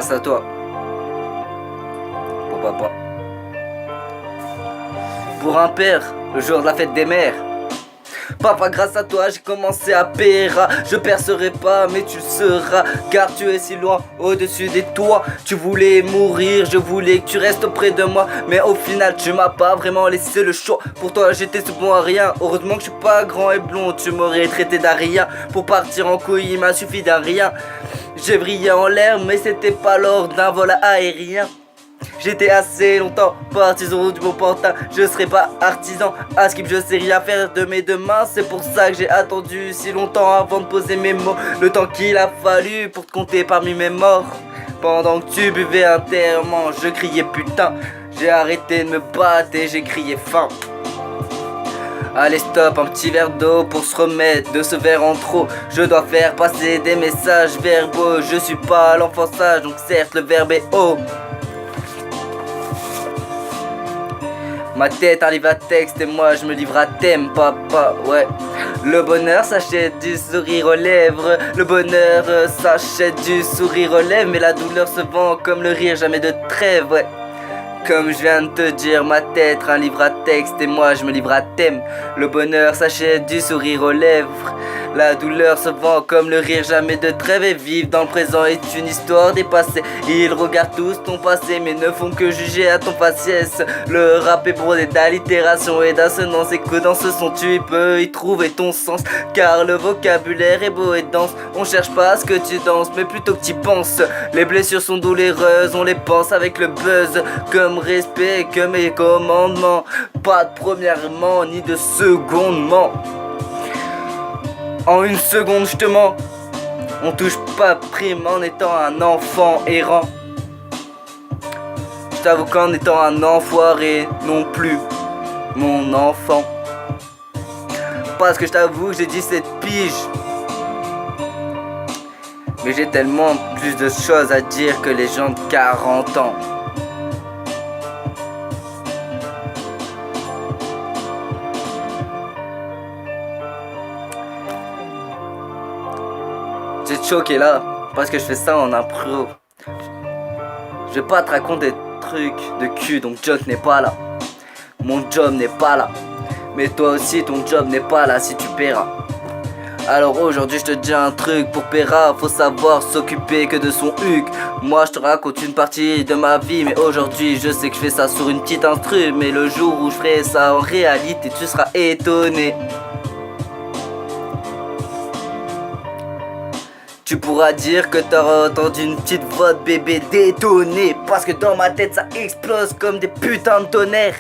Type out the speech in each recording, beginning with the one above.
grâce à toi. Pour papa. Pour un père, le jour de la fête des mères. Papa, grâce à toi, j'ai commencé à périr. Je percerai pas, mais tu le seras. Car tu es si loin, au-dessus des toits. Tu voulais mourir, je voulais que tu restes auprès de moi. Mais au final, tu m'as pas vraiment laissé le choix. Pour toi, j'étais ce bon à rien. Heureusement que je suis pas grand et blond. Tu m'aurais traité d'arien. Pour partir en couille, il m'a suffi d'un rien. J'ai brillé en l'air, mais c'était pas lors d'un vol aérien. J'étais assez longtemps partisan du bon pantin. Je serai pas artisan à skip, je sais rien faire de mes deux mains. C'est pour ça que j'ai attendu si longtemps avant de poser mes mots. Le temps qu'il a fallu pour te compter parmi mes morts. Pendant que tu buvais intérieurement, je criais putain. J'ai arrêté de me battre et j'ai crié faim. Allez stop, un petit verre d'eau pour se remettre de ce verre en trop. Je dois faire passer des messages verbaux. Je suis pas l'enfant sage, donc certes le verbe est haut. Ma tête arrive à texte et moi je me livre à thème, papa, ouais. Le bonheur s'achète du sourire aux lèvres. Le bonheur s'achète du sourire aux lèvres. Mais la douleur se vend comme le rire, jamais de trêve, ouais. Comme je viens de te dire, ma tête un livre à texte et moi je me livre à thème. Le bonheur s'achète du sourire aux lèvres. La douleur se vend comme le rire, jamais de trêve. Et vivre dans le présent est une histoire dépassée. Ils regardent tous ton passé mais ne font que juger à ton faciès. Le rap est brodé d'allitération et d'assonance. Et que dans ce son tu peux y trouver ton sens. Car le vocabulaire est beau et dense. On cherche pas à ce que tu danses mais plutôt que tu penses. Les blessures sont douloureuses, on les pense avec le buzz. Comme respect que mes commandements. Pas de premièrement ni de secondement. En une seconde je te mens. On touche pas prime en étant un enfant errant. Je t'avoue qu'en étant un enfoiré non plus mon enfant. Parce que je t'avoue que j'ai 17 piges. Mais j'ai tellement plus de choses à dire que les gens de 40 ans. J'ai choqué là, parce que je fais ça en impro. Je vais pas te raconter des trucs de cul, donc job n'est pas là. Mon job n'est pas là. Mais toi aussi, ton job n'est pas là si tu paieras. Alors aujourd'hui, je te dis un truc pour Pera, faut savoir s'occuper que de son huc. Moi, je te raconte une partie de ma vie, mais aujourd'hui, je sais que je fais ça sur une petite instru. Mais le jour où je ferai ça en réalité, tu seras étonné. Tu pourras dire que t'auras entendu une petite voix de bébé détonner. Parce que dans ma tête ça explose comme des putains de tonnerres.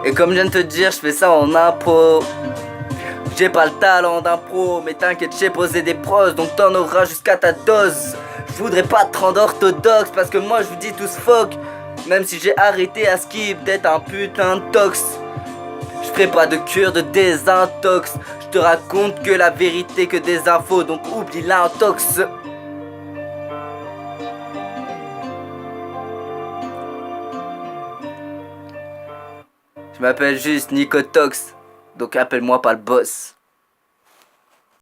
Et comme je viens de te dire, je fais ça en impro. J'ai pas le talent d'impro, mais t'inquiète, j'ai posé des pros, donc t'en auras jusqu'à ta dose. Je voudrais pas te rendre orthodoxe, parce que moi je vous dis tous fuck. Même si j'ai arrêté à skip d'être un putain de tox. Je ferai pas de cure de désintox. Je te raconte que la vérité, que des infos, donc oublie l'intox. Je m'appelle juste Nicotox, donc appelle-moi pas le boss.